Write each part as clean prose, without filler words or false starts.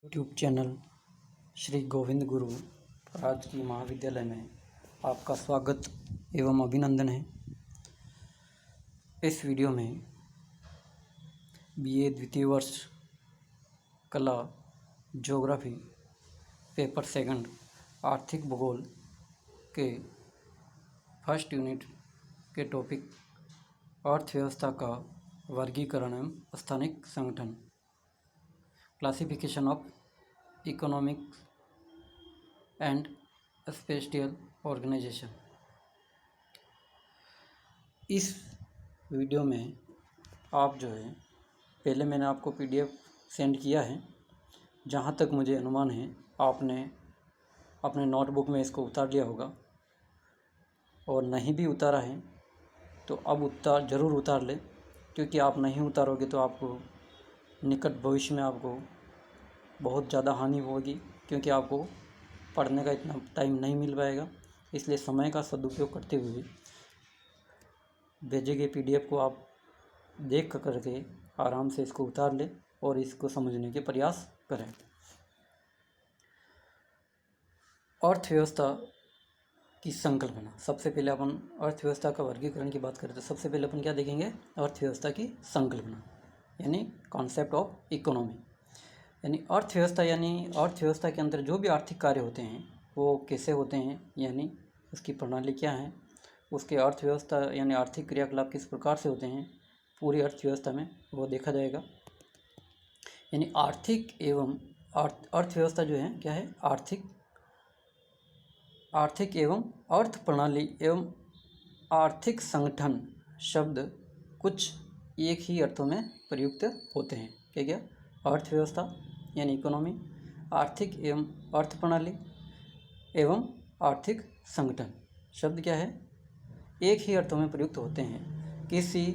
YouTube channel Shri Govind Guru राजकीय महाविद्यालय में आपका स्वागत एवं अभिनंदन है। इस वीडियो में बीए द्वितीय वर्ष कला ज्योग्राफी पेपर सेकंड आर्थिक भूगोल के फर्स्ट यूनिट के टॉपिक अर्थव्यवस्था का वर्गीकरण एवं स्थानिक संगठन classification of economic and spatial organisation. इस वीडियो में आप जो है पहले मैंने आपको पीडीएफ सेंड किया है। जहाँ तक मुझे अनुमान है आपने अपने नोटबुक में इसको उतार लिया होगा, और नहीं भी उतारा है तो अब ज़रूर उतार ले, क्योंकि आप नहीं उतारोगे तो आपको निकट भविष्य में आपको बहुत ज़्यादा हानि होगी, क्योंकि आपको पढ़ने का इतना टाइम नहीं मिल पाएगा। इसलिए समय का सदुपयोग करते हुए भेजे गए पीडीएफ को आप देख करके आराम से इसको उतार ले और इसको समझने के प्रयास करें। अर्थव्यवस्था की संकल्पना। सबसे पहले अपन अर्थव्यवस्था का वर्गीकरण की बात करें तो सबसे पहले अपन क्या देखेंगे, अर्थव्यवस्था की संकल्पना यानी कॉन्सेप्ट ऑफ इकोनॉमी। यानी अर्थव्यवस्था के अंदर जो भी आर्थिक कार्य होते हैं वो कैसे होते हैं, यानी उसकी प्रणाली क्या है, उसके अर्थव्यवस्था यानी आर्थिक क्रियाकलाप किस प्रकार से होते हैं पूरी अर्थव्यवस्था में वो देखा जाएगा। यानी आर्थिक एवं अर्थव्यवस्था जो है क्या है, आर्थिक एवं अर्थ प्रणाली एवं आर्थिक संगठन शब्द कुछ एक ही अर्थों में प्रयुक्त होते हैं। क्या अर्थव्यवस्था यानी इकोनॉमी, आर्थिक एवं अर्थ प्रणाली एवं आर्थिक संगठन शब्द क्या है, एक ही अर्थों में प्रयुक्त होते हैं। किसी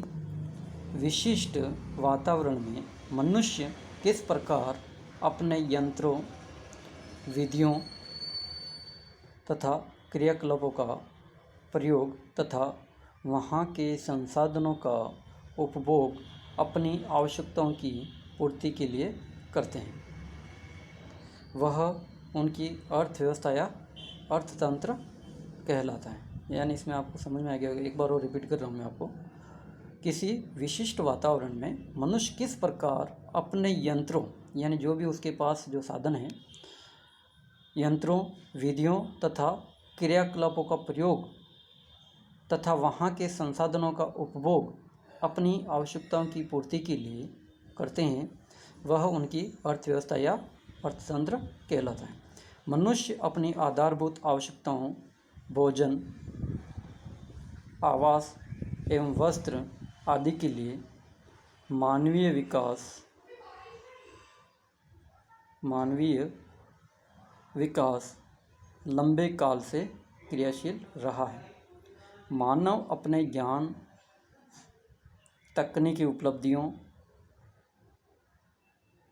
विशिष्ट वातावरण में मनुष्य किस प्रकार अपने यंत्रों, विधियों तथा क्रियाकलापों का प्रयोग तथा वहाँ के संसाधनों का उपभोग अपनी आवश्यकताओं की पूर्ति के लिए करते हैं, वह उनकी अर्थव्यवस्था या अर्थतंत्र कहलाता है। यानी इसमें आपको समझ में आ गया होगा, एक बार और रिपीट कर रहा हूँ मैं आपको। किसी विशिष्ट वातावरण में मनुष्य किस प्रकार अपने यंत्रों यानी जो भी उसके पास जो साधन हैं, यंत्रों, विधियों तथा क्रियाकलापों का प्रयोग तथा वहाँ के संसाधनों का उपभोग अपनी आवश्यकताओं की पूर्ति के लिए करते हैं, वह उनकी अर्थव्यवस्था या अर्थतंत्र कहलाता है। मनुष्य अपनी आधारभूत आवश्यकताओं भोजन, आवास एवं वस्त्र आदि के लिए मानवीय विकास लंबे काल से क्रियाशील रहा है। मानव अपने ज्ञान, तकनीकी उपलब्धियों,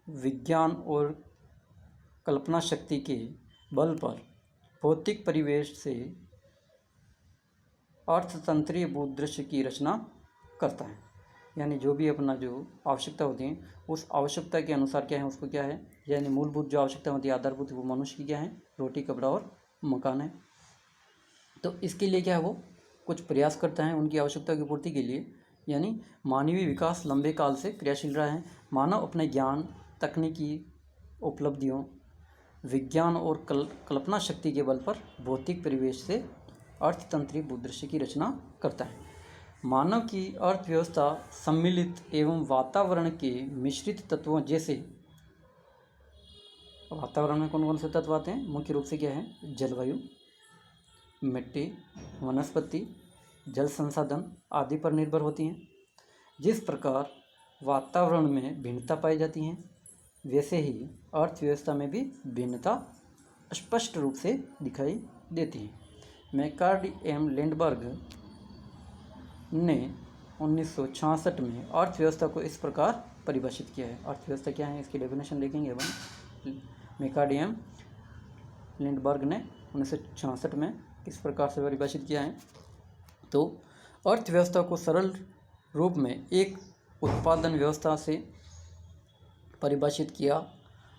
विज्ञान और कल्पना शक्ति के बल पर भौतिक परिवेश से अर्थतंत्रीय भूदृश्य की रचना करता है। यानी जो भी अपना जो आवश्यकता होती है उस आवश्यकता के अनुसार क्या है, उसको क्या है, यानी मूलभूत जो आवश्यकता होती है आधारभूत, वो मनुष्य की क्या है, रोटी कपड़ा और मकान है। तो इसके लिए क्या है, वो कुछ प्रयास करता है उनकी आवश्यकता की पूर्ति के लिए। यानी मानवीय विकास लंबे काल से क्रियाशील रहा है। मानव अपने ज्ञान, तकनीकी उपलब्धियों, विज्ञान और कल्पना शक्ति के बल पर भौतिक परिवेश से अर्थतंत्रीय भूदृश्य की रचना करता है। मानव की अर्थव्यवस्था सम्मिलित एवं वातावरण के मिश्रित तत्वों जैसे, वातावरण में कौन कौन से तत्व आते हैं, मुख्य रूप से क्या है, जलवायु, मिट्टी, वनस्पति, जल संसाधन आदि पर निर्भर होती हैं। जिस प्रकार वातावरण में भिन्नता पाई जाती है, वैसे ही अर्थव्यवस्था में भी भिन्नता स्पष्ट रूप से दिखाई देती है। मैकार्डी एम लिंडबर्ग ने 1966 में अर्थव्यवस्था को इस प्रकार परिभाषित किया है। अर्थव्यवस्था क्या है, इसकी डेफिनेशन देखेंगे अपन। मैकार्डी एम लिंडबर्ग ने 1966 में किस प्रकार से परिभाषित किया है, तो अर्थव्यवस्था को सरल रूप में एक उत्पादन व्यवस्था से परिभाषित किया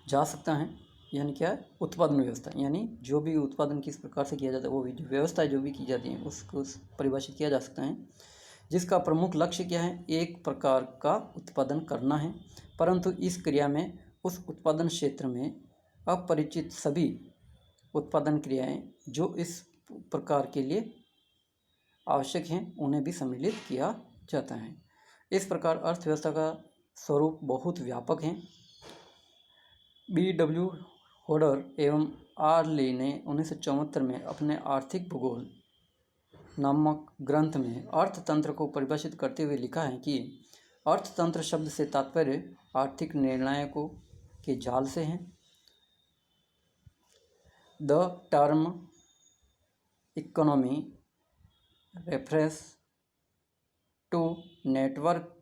जा सकता है। यानी क्या है, उत्पादन व्यवस्था, यानी जो भी उत्पादन किस प्रकार से किया जाता है, वो भी जो व्यवस्था जो भी की जाती है उसको परिभाषित किया जा सकता है, जिसका प्रमुख लक्ष्य क्या है, एक प्रकार का उत्पादन करना है, परंतु इस क्रिया में उस उत्पादन क्षेत्र में अपरिचित सभी उत्पादन क्रियाएं जो इस प्रकार के लिए आवश्यक हैं उन्हें भी सम्मिलित किया जाता है। इस प्रकार अर्थव्यवस्था का स्वरूप बहुत व्यापक है। B.W. होडर एवं आर ली ने 1974 में अपने आर्थिक भूगोल नामक ग्रंथ में अर्थतंत्र को परिभाषित करते हुए लिखा है कि अर्थतंत्र शब्द से तात्पर्य आर्थिक निर्णायकों के जाल से है। The term economy reference to network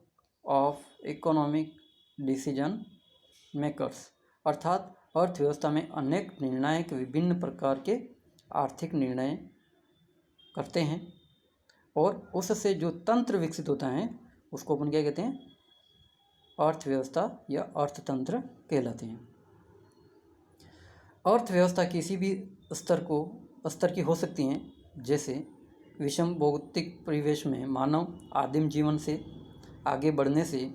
of economic decision makers, अर्थात अर्थव्यवस्था में अनेक निर्णायक विभिन्न प्रकार के आर्थिक निर्णय करते हैं और उससे जो तंत्र विकसित होता है उसको अपन क्या कहते हैं, अर्थव्यवस्था या अर्थतंत्र कहलाते हैं। अर्थव्यवस्था किसी भी स्तर की हो सकती हैं, जैसे विषम भौतिक परिवेश में मानव आदिम जीवन से आगे बढ़ने से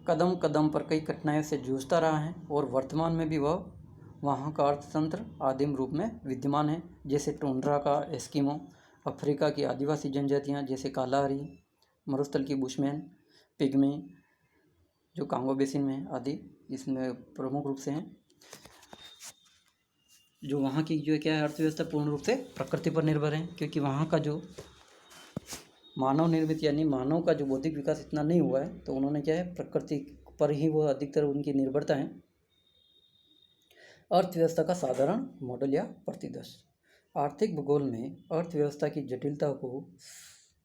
कदम कदम पर कई कठिनाइयों से जूझता रहा है और वर्तमान में भी वह वहाँ का अर्थतंत्र आदिम रूप में विद्यमान है, जैसे टुंड्रा का एस्किमो, अफ्रीका की आदिवासी जनजातियाँ जैसे कालाहारी, मरुस्थल की बुशमैन, पिग्मी जो कांगो बेसिन में है आदि इसमें प्रमुख रूप से हैं। जो वहाँ की जो क्या है अर्थव्यवस्था पूर्ण रूप से प्रकृति पर निर्भर है, क्योंकि वहाँ का जो मानव निर्मित यानी मानव का जो बौद्धिक विकास इतना नहीं हुआ है, तो उन्होंने क्या है प्रकृति पर ही वो अधिकतर उनकी निर्भरता है। अर्थव्यवस्था का साधारण मॉडल या प्रतिदर्श। आर्थिक भूगोल में अर्थव्यवस्था की जटिलता को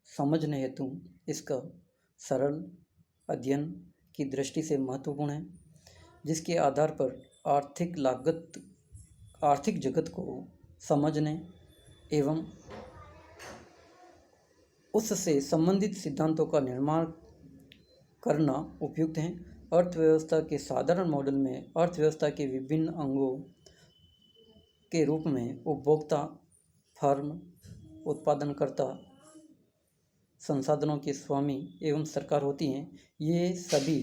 समझने हेतु इसका सरल अध्ययन की दृष्टि से महत्वपूर्ण है, जिसके आधार पर आर्थिक जगत को समझने एवं उससे संबंधित सिद्धांतों का निर्माण करना उपयुक्त है। अर्थव्यवस्था के साधारण मॉडल में अर्थव्यवस्था के विभिन्न अंगों के रूप में उपभोक्ता, फर्म, उत्पादनकर्ता, संसाधनों के स्वामी एवं सरकार होती हैं। ये सभी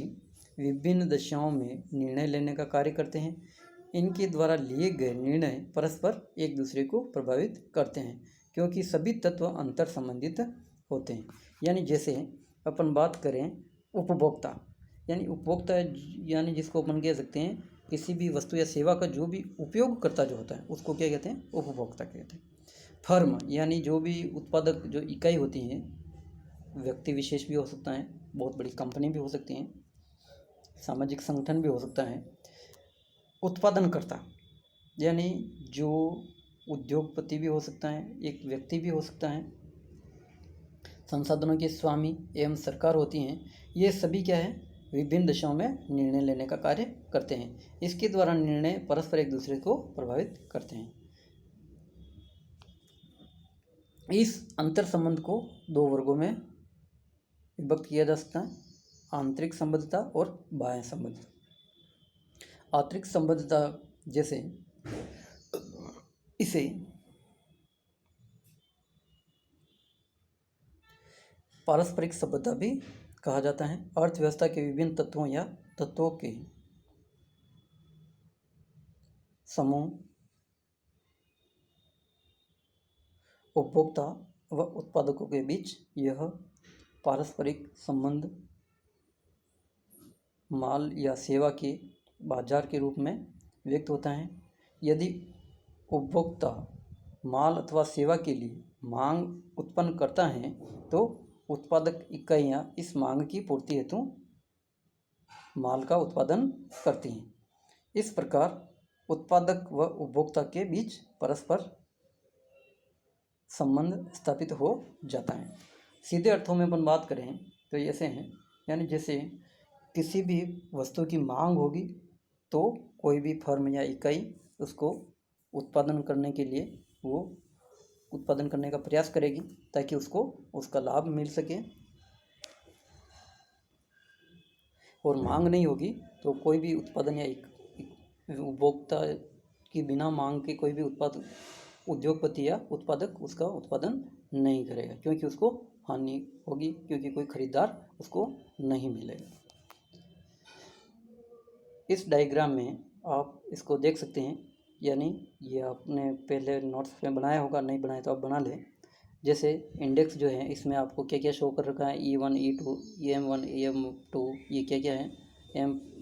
विभिन्न दशाओं में निर्णय लेने का कार्य करते हैं। इनके द्वारा लिए गए निर्णय परस्पर एक दूसरे को प्रभावित करते हैं, क्योंकि सभी तत्व अंतर संबंधित होते हैं। यानी जैसे अपन बात करें उपभोक्ता, यानी जिसको अपन कह सकते हैं किसी भी वस्तु या सेवा का जो भी उपयोगकर्ता जो होता है उसको क्या कहते हैं, उपभोक्ता कहते हैं। फर्म यानी जो भी उत्पादक जो इकाई होती है, व्यक्ति विशेष भी हो सकता है, बहुत बड़ी कंपनी भी हो सकती हैं, सामाजिक संगठन भी हो सकता है। उत्पादनकर्ता यानी जो उद्योगपति भी हो सकता है, एक व्यक्ति भी हो सकता है। संसाधनों के स्वामी एवं सरकार होती हैं। ये सभी क्या है, विभिन्न दिशाओं में निर्णय लेने का कार्य करते हैं। इसके द्वारा निर्णय परस्पर एक दूसरे को प्रभावित करते हैं। इस अंतर संबंध को दो वर्गों में विभक्त किया जा सकता है, आंतरिक संबद्धता और बाह्य संबद्धता। आंतरिक संबद्धता जैसे इसे पारस्परिक संबद्धता भी कहा जाता है। अर्थव्यवस्था के विभिन्न तत्वों या तत्वों के समूह उपभोक्ता व उत्पादकों के बीच यह पारस्परिक संबंध माल या सेवा के बाजार के रूप में व्यक्त होता है। यदि उपभोक्ता माल अथवा सेवा के लिए मांग उत्पन्न करता है तो उत्पादक इकाइयाँ इस मांग की पूर्ति हेतु माल का उत्पादन करती हैं। इस प्रकार उत्पादक व उपभोक्ता के बीच परस्पर संबंध स्थापित हो जाता है। सीधे अर्थों में अपन बात करें तो ऐसे हैं, यानी जैसे किसी भी वस्तु की मांग होगी तो कोई भी फर्म या इकाई उसको उत्पादन करने के लिए वो उत्पादन करने का प्रयास करेगी ताकि उसको उसका लाभ मिल सके, और मांग नहीं होगी तो कोई भी उत्पादन या उपभोक्ता की बिना मांग के कोई भी उद्योगपति या उत्पादक उसका उत्पादन नहीं करेगा, क्योंकि उसको हानि होगी, क्योंकि कोई खरीदार उसको नहीं मिलेगा। इस डायग्राम में आप इसको देख सकते हैं, यानी ये आपने पहले नोट्स में बनाया होगा, नहीं बनाया तो आप बना लें। जैसे इंडेक्स जो है इसमें आपको क्या क्या शो कर रखा है, E1 E2 EM1 EM2, ये क्या क्या है,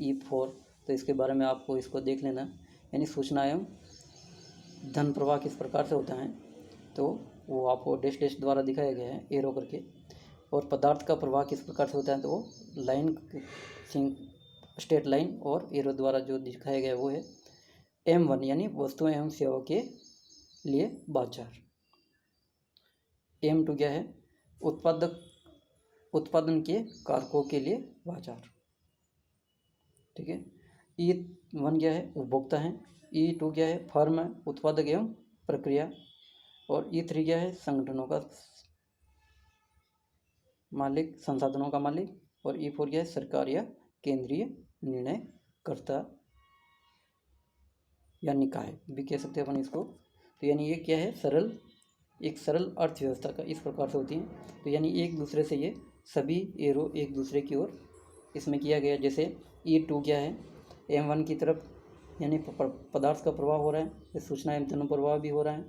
E4, तो इसके बारे में आपको इसको देख लेना। यानी सूचना एवं धन प्रवाह किस प्रकार से होता है, तो वो आपको डैश डैश द्वारा दिखाया गया है एरो करके। और पदार्थ का प्रवाह किस प्रकार से होता है, तो वो लाइन, स्ट्रेट लाइन और एरो द्वारा जो दिखाया गया है वो है M1, यानी वस्तुएं एवं सेवाओं के लिए बाजार। M2 क्या है, उत्पादन के कारकों के लिए बाजार, ठीक है। E1 क्या है, उपभोक्ता है। E2 क्या है, फर्म है, उत्पादक एवं प्रक्रिया। और E3 क्या है, संगठनों का मालिक, संसाधनों का मालिक। और E4 क्या है, सरकार या केंद्रीय निर्णयकर्ता या निकाय भी कह सकते हैं अपन इसको। तो यानी ये क्या है, एक सरल अर्थव्यवस्था का इस प्रकार से होती है। तो यानी एक दूसरे से ये सभी एरो एक दूसरे की ओर इसमें किया गया। जैसे E2 क्या है, M1 की तरफ, यानी पदार्थ का प्रवाह हो रहा है, ये सूचना एवं धन प्रवाह भी हो रहा है,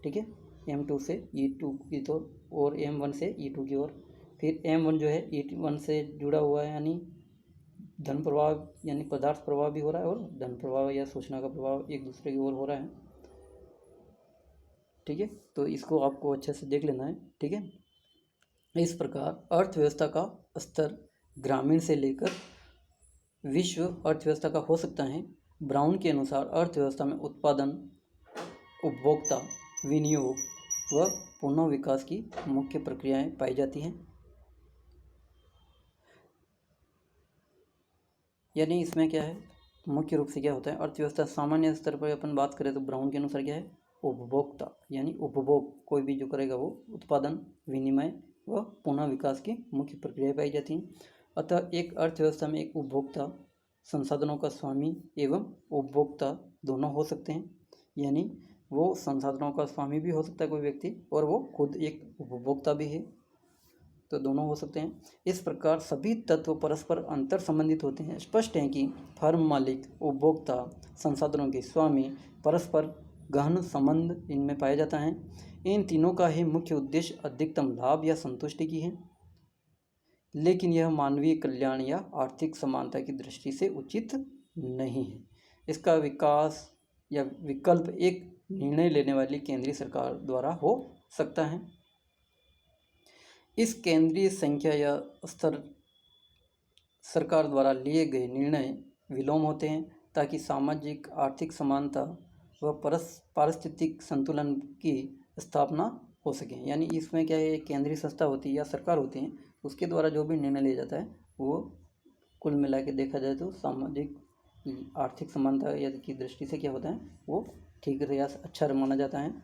ठीक है, M2 से E2 की तो, और M1 से E2 की ओर। फिर M1 जो है E1 से जुड़ा हुआ है, यानी धन प्रवाह, यानी पदार्थ प्रवाह भी हो रहा है और धन प्रवाह या सूचना का प्रवाह एक दूसरे की ओर हो रहा है, ठीक है। तो इसको आपको अच्छे से देख लेना है, ठीक है। इस प्रकार अर्थव्यवस्था का स्तर ग्रामीण से लेकर विश्व अर्थव्यवस्था का हो सकता है। ब्राउन के अनुसार अर्थव्यवस्था में उत्पादन, उपभोक्ता, विनियोग व पुनः विकास की मुख्य प्रक्रियाएं पाई जाती हैं। यानी इसमें क्या है, मुख्य रूप से क्या होता है, अर्थव्यवस्था सामान्य स्तर पर अपन बात करें तो ब्राउन के अनुसार क्या है, उपभोक्ता, यानी उपभोग कोई भी जो करेगा वो उत्पादन, विनिमय व पुनः विकास की मुख्य प्रक्रियाएं पाई जाती हैं। अतः एक अर्थव्यवस्था में एक उपभोक्ता संसाधनों का स्वामी एवं उपभोक्ता दोनों हो सकते हैं। यानी वो संसाधनों का स्वामी भी हो सकता है कोई व्यक्ति, और वो खुद एक उपभोक्ता भी है, तो दोनों हो सकते हैं। इस प्रकार सभी तत्व परस्पर अंतर संबंधित होते हैं। स्पष्ट है कि फर्म मालिक, उपभोक्ता, संसाधनों के स्वामी परस्पर गहन संबंध इनमें पाया जाता है। इन तीनों का ही मुख्य उद्देश्य अधिकतम लाभ या संतुष्टि की है, लेकिन यह मानवीय कल्याण या आर्थिक समानता की दृष्टि से उचित नहीं है। इसका विकास या विकल्प एक निर्णय लेने वाली केंद्रीय सरकार द्वारा हो सकता है। इस केंद्रीय संख्या या स्तर सरकार द्वारा लिए गए निर्णय विलोम होते हैं, ताकि सामाजिक आर्थिक समानता व पारिस्थितिक संतुलन की स्थापना हो सके। यानी इसमें क्या है, केंद्रीय संस्था होती है या सरकार होती है, उसके द्वारा जो भी निर्णय लिया जाता है वो कुल मिला के देखा जाए तो सामाजिक आर्थिक समानता या की दृष्टि से क्या होता है, वो ठीक या अच्छा माना जाता है।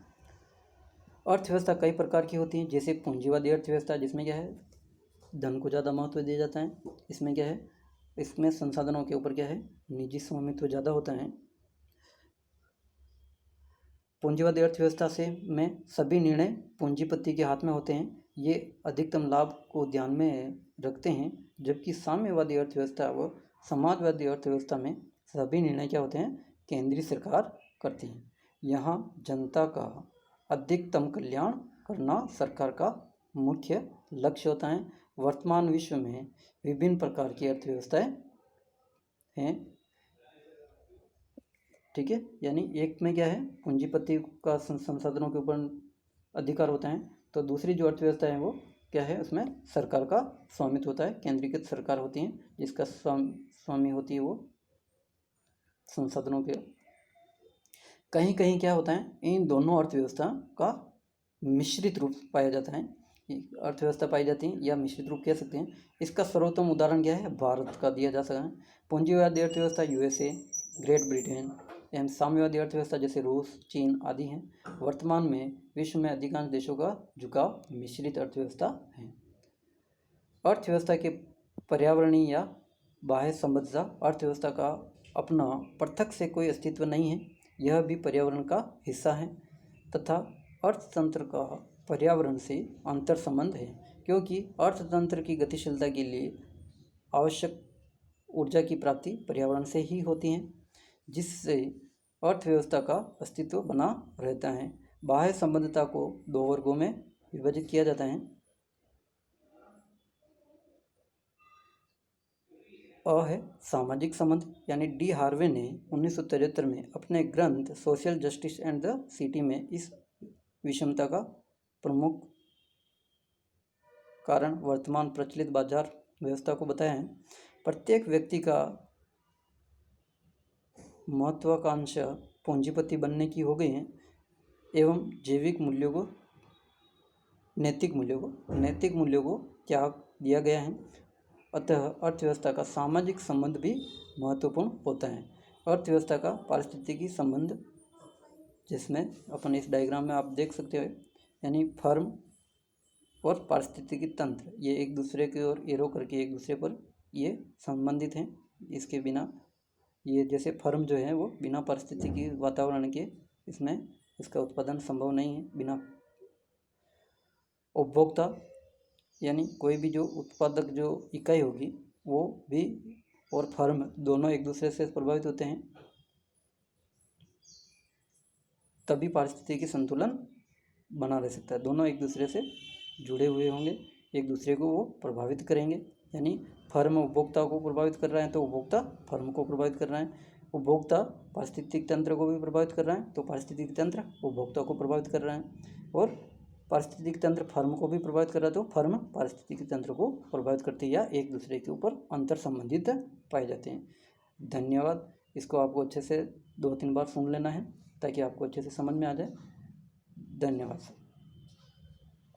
अर्थव्यवस्था कई प्रकार की होती है, जैसे पूंजीवादी अर्थव्यवस्था, जिसमें क्या है, धन को ज़्यादा महत्व दिया जाता है। इसमें क्या है, इसमें संसाधनों के ऊपर क्या है, निजी स्वामित्व ज़्यादा होता है। पूंजीवादी अर्थव्यवस्था से में सभी निर्णय पूंजीपति के हाथ में होते हैं, ये अधिकतम लाभ को ध्यान में रखते हैं। जबकि साम्यवादी अर्थव्यवस्था व समाजवादी अर्थव्यवस्था में सभी निर्णय क्या होते हैं, केंद्रीय सरकार करती है। यहाँ जनता का अधिकतम कल्याण करना सरकार का मुख्य लक्ष्य होता है। वर्तमान विश्व में विभिन्न प्रकार की अर्थव्यवस्थाएं हैं, ठीक है। यानी एक में क्या है, पूंजीपति का संसाधनों के ऊपर अधिकार होता है, तो दूसरी जो अर्थव्यवस्था है वो क्या है, उसमें सरकार का स्वामित्व होता है, केंद्रीकृत सरकार होती है जिसका स्वामी होती है वो संसाधनों के। कहीं कहीं क्या होता है, इन दोनों अर्थव्यवस्था का मिश्रित रूप पाया जाता है, अर्थव्यवस्था पाई जाती है या मिश्रित रूप कह सकते हैं। इसका सर्वोत्तम उदाहरण क्या है, भारत का दिया जा सकता है। पूंजीवादी अर्थव्यवस्था USA, ग्रेट ब्रिटेन एवं साम्यवादी अर्थव्यवस्था जैसे रूस, चीन आदि हैं। वर्तमान में विश्व में अधिकांश देशों का झुकाव मिश्रित अर्थव्यवस्था है। अर्थव्यवस्था के पर्यावरणीय या बाह्य संबद्धता अर्थव्यवस्था का अपना पृथक से कोई अस्तित्व नहीं है, यह भी पर्यावरण का हिस्सा है तथा अर्थतंत्र का पर्यावरण से अंतर संबंध है, क्योंकि अर्थतंत्र की गतिशीलता के लिए आवश्यक ऊर्जा की प्राप्ति पर्यावरण से ही होती है, जिससे अर्थव्यवस्था का अस्तित्व बना रहता है। बाह्य संबद्धता को दो वर्गों में विभाजित किया जाता है। है सामाजिक संबंध, यानी डी हार्वे ने 1973 में अपने ग्रंथ social justice and the city में इस विषमता का प्रमुख कारण वर्तमान प्रचलित बाजार व्यवस्था को बताया है। प्रत्येक व्यक्ति का महत्वाकांक्षा पूंजीपति बनने की हो गई है एवं जैविक मूल्यों को नैतिक मूल्यों को त्याग दिया गया है। अतः अर्थव्यवस्था का सामाजिक संबंध भी महत्वपूर्ण होता है। अर्थव्यवस्था का पारिस्थितिकी संबंध, जिसमें अपन इस डायग्राम में आप देख सकते हो, यानी फर्म और पारिस्थितिकी तंत्र, ये एक दूसरे की ओर एरो करके एक दूसरे पर ये संबंधित हैं। इसके बिना ये जैसे फर्म जो है वो बिना पारिस्थितिकी वातावरण के इसमें इसका उत्पादन संभव नहीं है। बिना उपभोक्ता, यानी कोई भी जो उत्पादक जो इकाई होगी वो भी और फर्म दोनों एक दूसरे से प्रभावित होते हैं, तभी पारिस्थितिकी संतुलन बना रह सकता है। दोनों एक दूसरे से जुड़े हुए होंगे, एक दूसरे को वो प्रभावित करेंगे। यानी फर्म उपभोक्ता को प्रभावित कर रहा है तो उपभोक्ता फर्म को प्रभावित कर रहा है, उपभोक्ता पारिस्थितिक तंत्र को भी प्रभावित कर रहा है तो पारिस्थितिक तंत्र उपभोक्ता को प्रभावित कर रहा है, और पारिस्थितिक तंत्र फर्म को भी प्रभावित कर रहा है तो फर्म पारिस्थितिक तंत्र को प्रभावित करती है या एक दूसरे के ऊपर अंतर संबंधित पाए जाते हैं। धन्यवाद। इसको आपको अच्छे से 2-3 बार सुन लेना है ताकि आपको अच्छे से समझ में आ जाए। धन्यवाद।